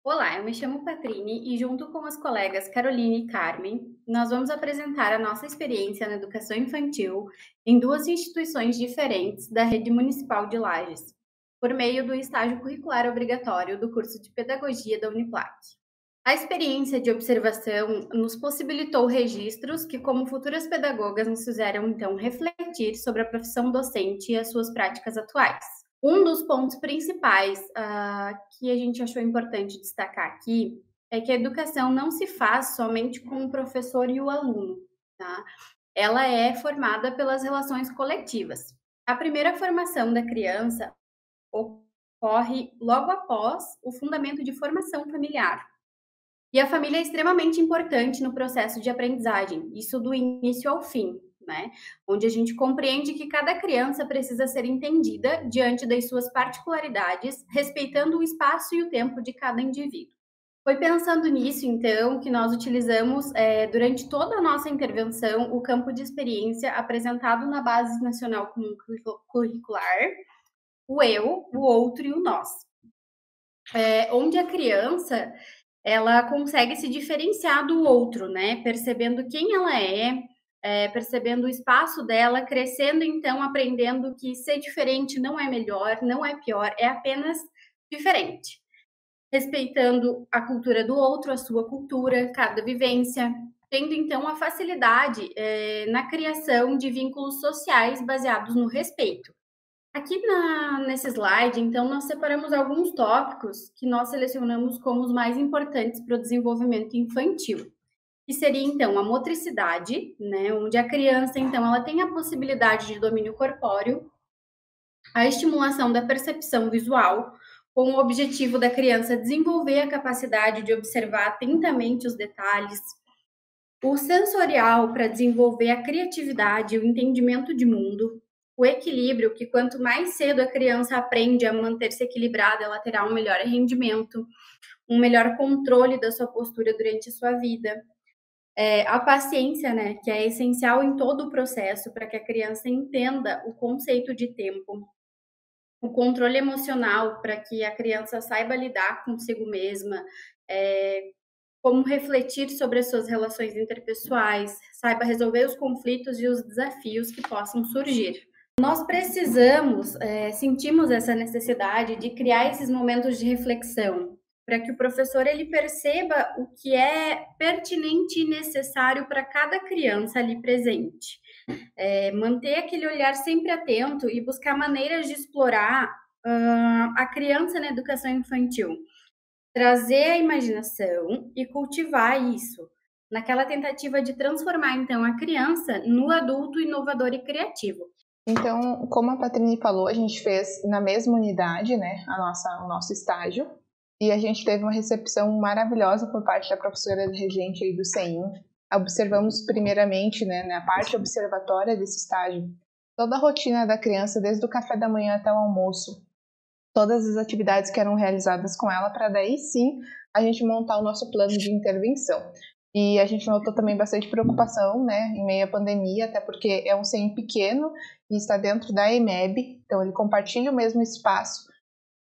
Olá, eu me chamo Patrine e, junto com as colegas Caroline e Carmen, nós vamos apresentar a nossa experiência na educação infantil em duas instituições diferentes da rede municipal de Lages, por meio do estágio curricular obrigatório do curso de Pedagogia da Uniplac. A experiência de observação nos possibilitou registros que, como futuras pedagogas, nos fizeram então refletir sobre a profissão docente e as suas práticas atuais. Um dos pontos principais que a gente achou importante destacar aqui é que a educação não se faz somente com o professor e o aluno, tá? Ela é formada pelas relações coletivas. A primeira formação da criança ocorre logo após o fundamento de formação familiar. E a família é extremamente importante no processo de aprendizagem, isso do início ao fim, né? Onde a gente compreende que cada criança precisa ser entendida diante das suas particularidades, respeitando o espaço e o tempo de cada indivíduo. Foi pensando nisso, então, que nós utilizamos, durante toda a nossa intervenção, o campo de experiência apresentado na Base Nacional Comum Curricular, o eu, o outro e o nós. Onde a criança ela consegue se diferenciar do outro, né? Percebendo quem ela percebendo o espaço dela, crescendo, então, aprendendo que ser diferente não é melhor, não é pior, é apenas diferente. Respeitando a cultura do outro, a sua cultura, cada vivência, tendo, então, a facilidade na criação de vínculos sociais baseados no respeito. Aqui nesse slide, então, nós separamos alguns tópicos que nós selecionamos como os mais importantes para o desenvolvimento infantil, que seria, então, a motricidade, né, onde a criança, então, ela tem a possibilidade de domínio corpóreo, a estimulação da percepção visual, com o objetivo da criança desenvolver a capacidade de observar atentamente os detalhes, o sensorial para desenvolver a criatividade e o entendimento de mundo, o equilíbrio, que quanto mais cedo a criança aprende a manter-se equilibrada, ela terá um melhor rendimento, um melhor controle da sua postura durante a sua vida. A paciência, né, que é essencial em todo o processo para que a criança entenda o conceito de tempo. O controle emocional para que a criança saiba lidar consigo mesma, como refletir sobre as suas relações interpessoais, saiba resolver os conflitos e os desafios que possam surgir. Nós precisamos, sentimos essa necessidade de criar esses momentos de reflexão, para que o professor ele perceba o que é pertinente e necessário para cada criança ali presente. Manter aquele olhar sempre atento e buscar maneiras de explorar a criança na educação infantil. Trazer a imaginação e cultivar isso, naquela tentativa de transformar, então, a criança no adulto inovador e criativo. Então, como a Patrine falou, a gente fez na mesma unidade, né, o nosso estágio, e a gente teve uma recepção maravilhosa por parte da professora regente aí do CEIM. Observamos primeiramente, né, na parte observatória desse estágio, toda a rotina da criança, desde o café da manhã até o almoço, todas as atividades que eram realizadas com ela, para daí sim a gente montar o nosso plano de intervenção. E a gente notou também bastante preocupação, né, em meio à pandemia, até porque é um CEIM pequeno e está dentro da EMEB, então ele compartilha o mesmo espaço.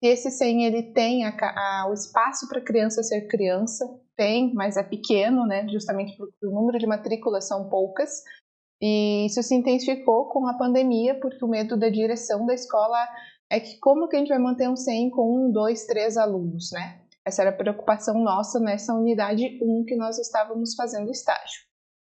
E esse CEIM, ele tem o espaço para criança ser criança, tem, mas é pequeno, né, justamente porque o número de matrículas são poucas, e isso se intensificou com a pandemia, porque o medo da direção da escola é que como que a gente vai manter um CEIM com 1, 2, 3 alunos, né? Essa era a preocupação nossa nessa unidade 1 que nós estávamos fazendo estágio.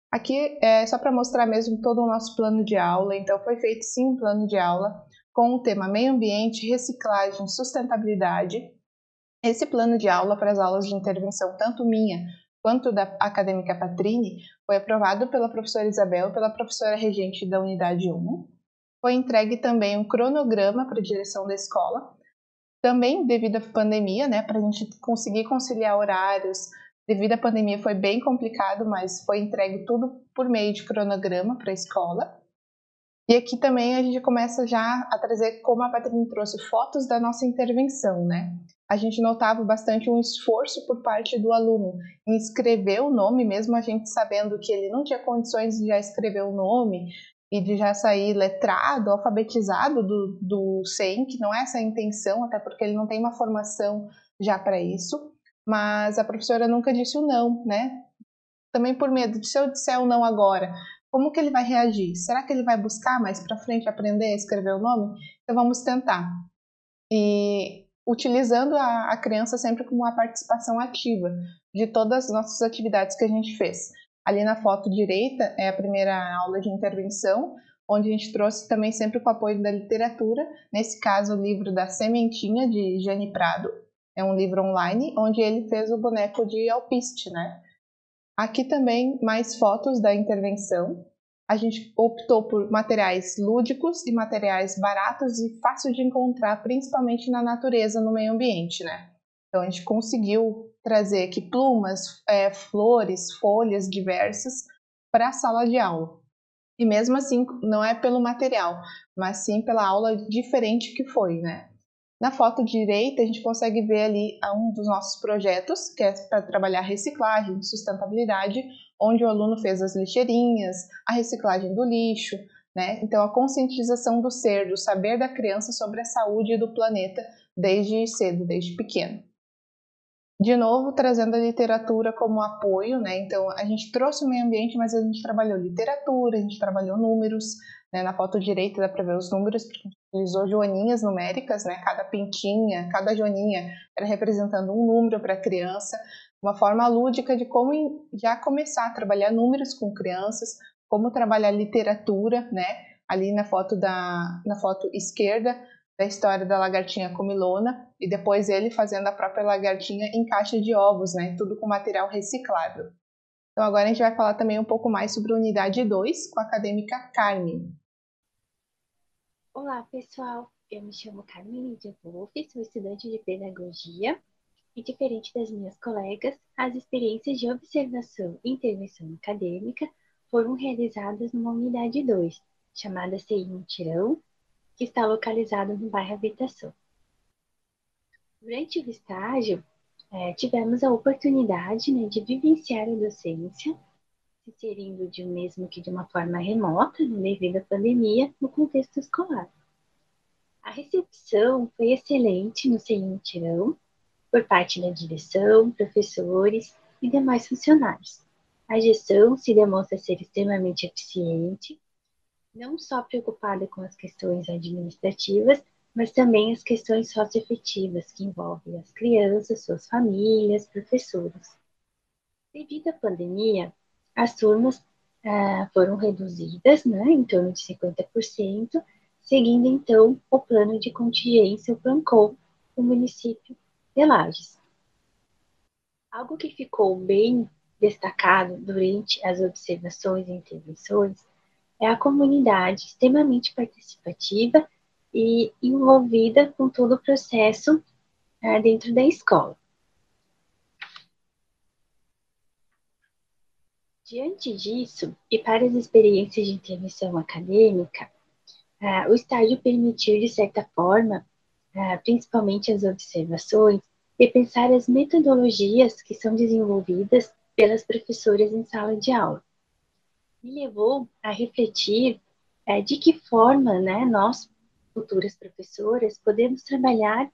Aqui é só para mostrar mesmo todo o nosso plano de aula, então foi feito sim um plano de aula com o tema meio ambiente, reciclagem, sustentabilidade. Esse plano de aula para as aulas de intervenção, tanto minha quanto da acadêmica Patrine, foi aprovado pela professora Isabel e pela professora regente da unidade 1. Foi entregue também um cronograma para a direção da escola, também devido à pandemia, né, para a gente conseguir conciliar horários. Devido à pandemia foi bem complicado, mas foi entregue tudo por meio de cronograma para a escola. E aqui também a gente começa já a trazer, como a Patrícia trouxe, fotos da nossa intervenção, né? A gente notava bastante um esforço por parte do aluno em escrever o nome, mesmo a gente sabendo que ele não tinha condições de já escrever o nome e de já sair letrado, alfabetizado do CEIM, que não é essa a intenção, até porque ele não tem uma formação já para isso. mas a professora nunca disse o não, né? Também por medo de se eu disser o não agora, como que ele vai reagir? Será que ele vai buscar mais para frente aprender a escrever o nome? Então vamos tentar. E utilizando a criança sempre como uma participação ativa de todas as nossas atividades que a gente fez. Ali na foto direita é a primeira aula de intervenção, onde a gente trouxe também sempre com o apoio da literatura, nesse caso o livro da Sementinha, de Jane Prado. É um livro online, onde ele fez o boneco de alpiste, né? Aqui também mais fotos da intervenção. A gente optou por materiais lúdicos e materiais baratos e fácil de encontrar, principalmente na natureza, no meio ambiente, né? Então a gente conseguiu trazer aqui plumas, flores, folhas diversas para a sala de aula. E mesmo assim, não é pelo material, mas sim pela aula diferente que foi, né? Na foto direita, a gente consegue ver ali um dos nossos projetos, que é para trabalhar reciclagem, sustentabilidade, onde o aluno fez as lixeirinhas, a reciclagem do lixo, né? Então, a conscientização do ser, do saber da criança sobre a saúde do planeta desde cedo, desde pequeno. De novo, trazendo a literatura como apoio, né? Então, a gente trouxe o meio ambiente, mas a gente trabalhou literatura, a gente trabalhou números, né? Na foto direita dá para ver os números, porque a gente utilizou joaninhas numéricas, né? Cada pintinha, cada joaninha era representando um número para a criança, uma forma lúdica de como já começar a trabalhar números com crianças, como trabalhar literatura, né? Ali na foto esquerda, da história da lagartinha comilona, e depois ele fazendo a própria lagartinha em caixa de ovos, né? Tudo com material reciclável. Então agora a gente vai falar também um pouco mais sobre a unidade 2 com a acadêmica Carmen. Olá, pessoal. Eu me chamo Carmen de Wolff, sou estudante de pedagogia e, diferente das minhas colegas, as experiências de observação e intervenção acadêmica foram realizadas numa unidade 2, chamada CI Mutirão, que está localizada no bairro Habitação. Durante o estágio, tivemos a oportunidade, né, de vivenciar a docência, se inserindo mesmo que de uma forma remota, devido à pandemia, no contexto escolar. A recepção foi excelente no CI Mutirão, por parte da direção, professores e demais funcionários. A gestão se demonstra ser extremamente eficiente, não só preocupada com as questões administrativas, mas também as questões socioafetivas que envolvem as crianças, suas famílias, professores. Devido à pandemia, as turmas foram reduzidas, né, em torno de 50%, seguindo então o plano de contingência, o PLANCOM, do município de Lages. Algo que ficou bem destacado durante as observações e intervenções é a comunidade extremamente participativa e envolvida com todo o processo dentro da escola. Diante disso, e para as experiências de intervenção acadêmica, o estágio permitiu, de certa forma, principalmente as observações, repensar as metodologias que são desenvolvidas pelas professoras em sala de aula. Me levou a refletir de que forma, né, nós, futuras professoras, podemos trabalhar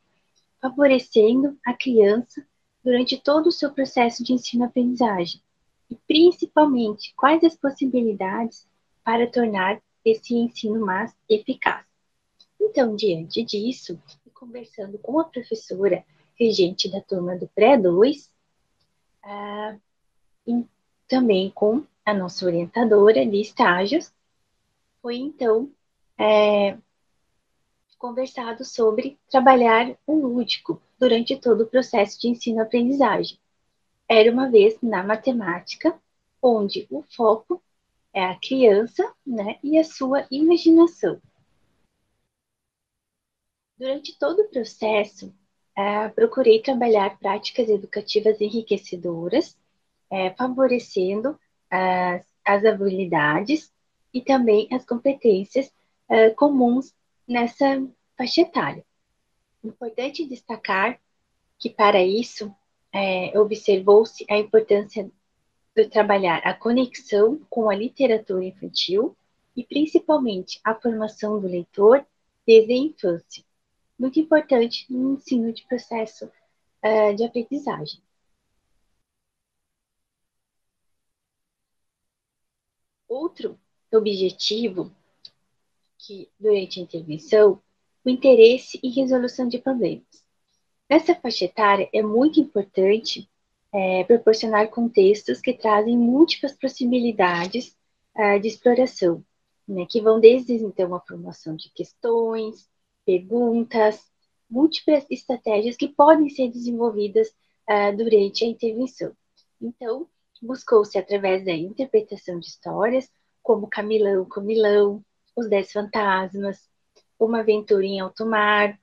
favorecendo a criança durante todo o seu processo de ensino-aprendizagem e, principalmente, quais as possibilidades para tornar esse ensino mais eficaz. Então, diante disso, conversando com a professora regente da turma do Pré-2, e também com a nossa orientadora de estágios, foi então conversado sobre trabalhar o lúdico durante todo o processo de ensino-aprendizagem. Era uma vez na matemática, onde o foco é a criança, né, e a sua imaginação. Durante todo o processo, procurei trabalhar práticas educativas enriquecedoras, favorecendo as habilidades e também as competências comuns nessa faixa etária. Importante destacar que, para isso, observou-se a importância de trabalhar a conexão com a literatura infantil e, principalmente, a formação do leitor desde a infância. Muito importante no ensino de processo de aprendizagem. Outro objetivo que, durante a intervenção, o interesse e resolução de problemas. Nessa faixa etária, é muito importante proporcionar contextos que trazem múltiplas possibilidades de exploração, né, que vão desde, então, a formação de questões, perguntas, múltiplas estratégias que podem ser desenvolvidas durante a intervenção. Então, buscou-se, através da interpretação de histórias, como Camilão, Comilão, Os 10 Fantasmas, Uma Aventura em Alto Mar,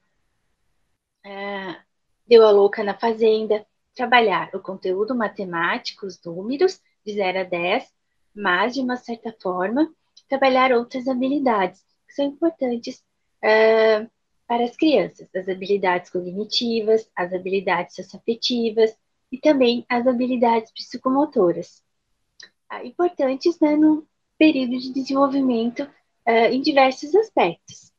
Deu a Louca na Fazenda, trabalhar o conteúdo matemático, os números, de 0 a 10, mas, de uma certa forma, trabalhar outras habilidades que são importantes para as crianças, as habilidades cognitivas, as habilidades socioafetivas e também as habilidades psicomotoras. Importantes, né, no período de desenvolvimento em diversos aspectos.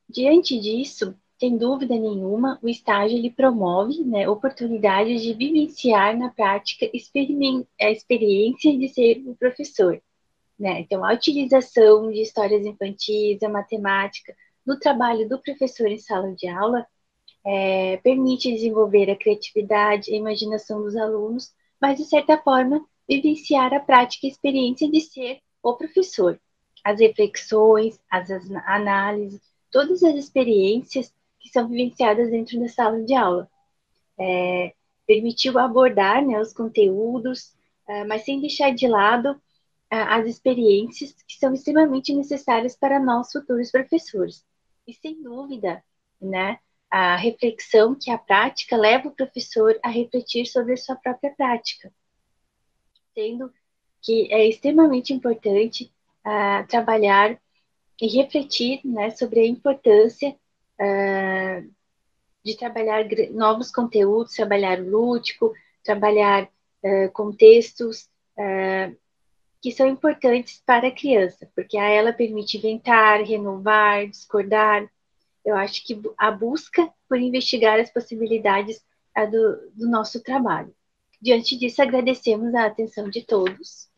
Diante disso, sem dúvida nenhuma, o estágio ele promove, né, oportunidades de vivenciar na prática a experiência de ser o professor. Né? Então, a utilização de histórias infantis, a matemática, no trabalho do professor em sala de aula, permite desenvolver a criatividade, a imaginação dos alunos, mas, de certa forma, vivenciar a prática e a experiência de ser o professor. As reflexões, as análises, todas as experiências que são vivenciadas dentro da sala de aula. Permitiu abordar, né, os conteúdos, mas sem deixar de lado as experiências que são extremamente necessárias para nós futuros professores. E, sem dúvida, né, a reflexão que a prática leva o professor a refletir sobre a sua própria prática, sendo que é extremamente importante trabalhar e refletir, né, sobre a importância de trabalhar novos conteúdos, trabalhar o lúdico, trabalhar contextos que são importantes para a criança, porque a ela permite inventar, renovar, discordar. Eu acho que a busca por investigar as possibilidades do nosso trabalho. Diante disso, agradecemos a atenção de todos.